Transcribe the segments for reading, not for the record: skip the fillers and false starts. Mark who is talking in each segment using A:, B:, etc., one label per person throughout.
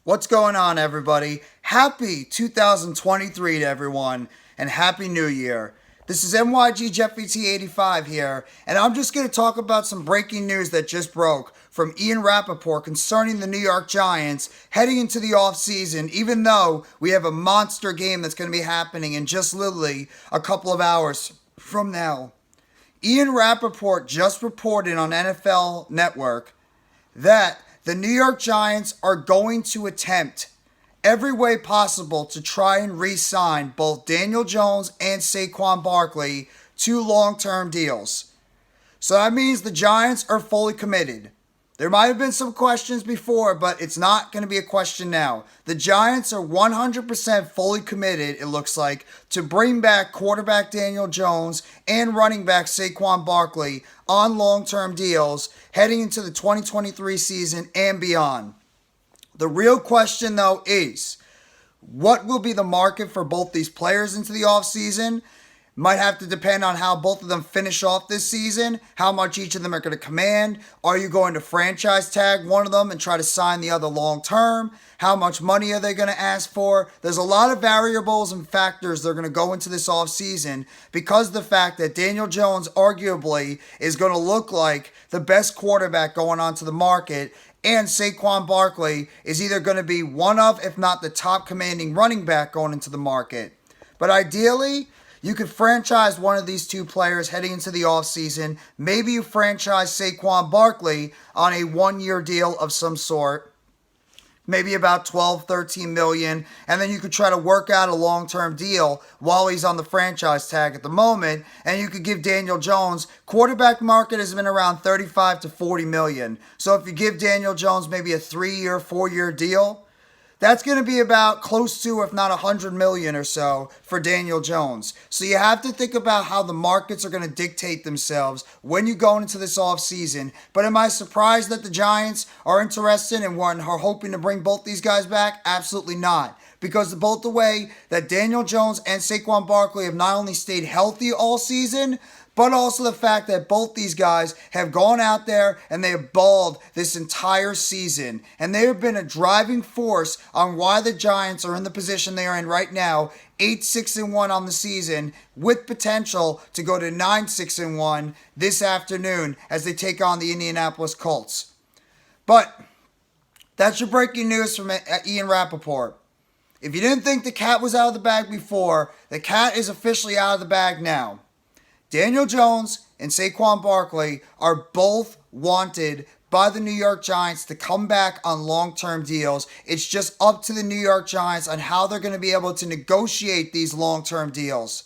A: What's going on, everybody? Happy 2023 to everyone, and Happy New Year. This is NYG Jeffy T85 here, and I'm just going to talk about some breaking news that just broke from Ian Rapoport concerning the New York Giants heading into the offseason, even though we have a monster game that's going to be happening in just literally a couple of hours from now. Ian Rapoport just reported on NFLNetwork that the New York Giants are going to attempt every way possible to try and re-sign both Daniel Jones and Saquon Barkley to long-term deals. So that means the Giants are fully committed. There might have been some questions before, but it's not going to be a question now. The Giants are 100% fully committed, it looks like, to bring back quarterback Daniel Jones and running back Saquon Barkley on long-term deals heading into the 2023 season and beyond. The real question, though, is what will be the market for both these players into the offseason? Might have to depend on how both of them finish off this season, how much each of them are going to command. Are you going to franchise tag one of them and try to sign the other long term? How much money are they going to ask for? There's a lot of variables and factors that are going to go into this offseason because of the fact that Daniel Jones arguably is going to look like the best quarterback going onto the market, and Saquon Barkley is either going to be one of, if not the top commanding running back going into the market. But ideally, you could franchise one of these two players heading into the offseason. Maybe you franchise Saquon Barkley on a one-year deal of some sort, maybe about 12, 13 million, and then you could try to work out a long-term deal while he's on the franchise tag at the moment, and you could give Daniel Jones, quarterback market has been around 35 to 40 million. So if you give Daniel Jones maybe a 3-year, 4-year deal, that's going to be about close to, if not 100 million or so for Daniel Jones. So you have to think about how the markets are going to dictate themselves when you go into this offseason. But am I surprised that the Giants are interested and are hoping to bring both these guys back? Absolutely not. Because both the way that Daniel Jones and Saquon Barkley have not only stayed healthy all season, but also the fact that both these guys have gone out there and they have balled this entire season. And they have been a driving force on why the Giants are in the position they are in right now, 8-6-1 on the season, with potential to go to 9-6-1 this afternoon as they take on the Indianapolis Colts. But that's your breaking news from Ian Rapoport. If you didn't think the cat was out of the bag before, the cat is officially out of the bag now. Daniel Jones and Saquon Barkley are both wanted by the New York Giants to come back on long-term deals. It's just up to the New York Giants on how they're going to be able to negotiate these long-term deals.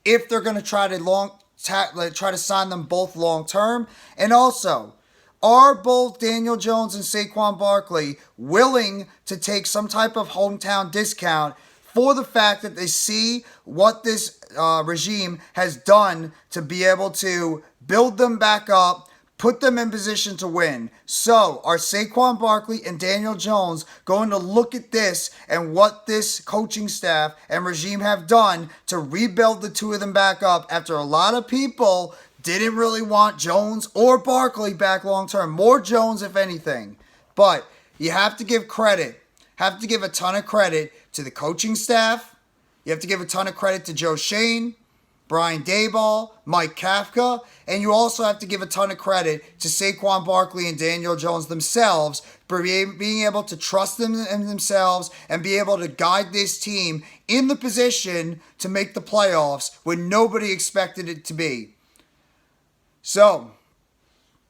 A: If they're going to try to sign them both long-term, and also, are both Daniel Jones and Saquon Barkley willing to take some type of hometown discount for the fact that they see what this regime has done to be able to build them back up, put them in position to win? So, are Saquon Barkley and Daniel Jones going to look at this and what this coaching staff and regime have done to rebuild the two of them back up after a lot of people didn't really want Jones or Barkley back long term? More Jones, if anything. But you have to give credit, have to give a ton of credit to the coaching staff. You have to give a ton of credit to Schoen, Brian Daboll, Mike Kafka, and you also have to give a ton of credit to Saquon Barkley and Daniel Jones themselves for being able to trust them in themselves and be able to guide this team in the position to make the playoffs when nobody expected it to be. So,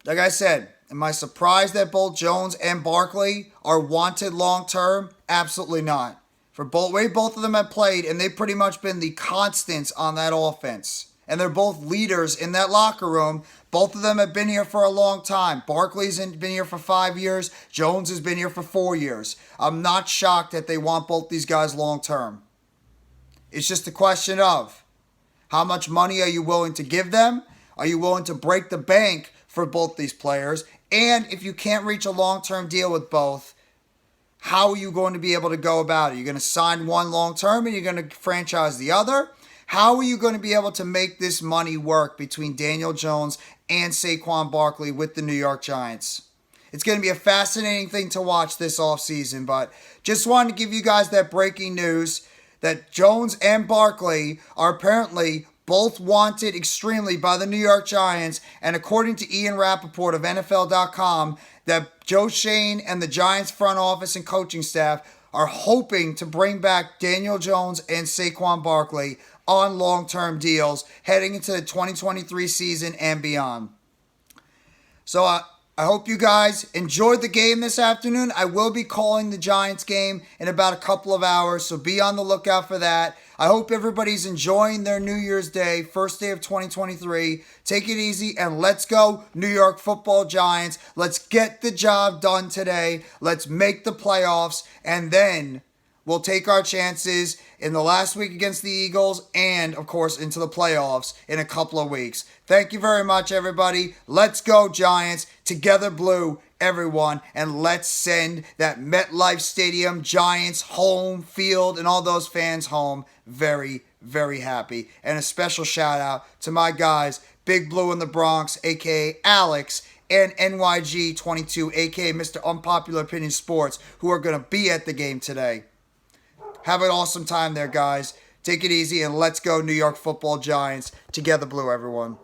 A: like I said, am I surprised that both Jones and Barkley are wanted long-term? Absolutely not. For both of them have played, and they've pretty much been the constants on that offense. And they're both leaders in that locker room. Both of them have been here for a long time. Barkley's been here for 5 years. Jones has been here for 4 years. I'm not shocked that they want both these guys long-term. It's just a question of how much money are you willing to give them? Are you willing to break the bank for both these players? And if you can't reach a long-term deal with both, how are you going to be able to go about it? You're going to sign one long-term and you're going to franchise the other? How are you going to be able to make this money work between Daniel Jones and Saquon Barkley with the New York Giants? It's going to be a fascinating thing to watch this offseason. But just wanted to give you guys that breaking news that Jones and Barkley are apparently both wanted extremely by the New York Giants. And according to Ian Rapoport of NFL.com, that Joe Schoen and the Giants front office and coaching staff are hoping to bring back Daniel Jones and Saquon Barkley on long-term deals heading into the 2023 season and beyond. So I hope you guys enjoyed the game this afternoon. I will be calling the Giants game in about a couple of hours, so be on the lookout for that. I hope everybody's enjoying their New Year's Day, first day of 2023. Take it easy and let's go, New York Football Giants. Let's get the job done today. Let's make the playoffs, and then we'll take our chances in the last week against the Eagles and, of course, into the playoffs in a couple of weeks. Thank you very much, everybody. Let's go, Giants. Together blue, everyone. And let's send that MetLife Stadium, Giants home field, and all those fans home very, very happy. And a special shout out to my guys, Big Blue in the Bronx, a.k.a. Alex, and NYG22, a.k.a. Mr. Unpopular Opinion Sports, who are going to be at the game today. Have an awesome time there, guys. Take it easy, and let's go, New York Football Giants. Together blue, everyone.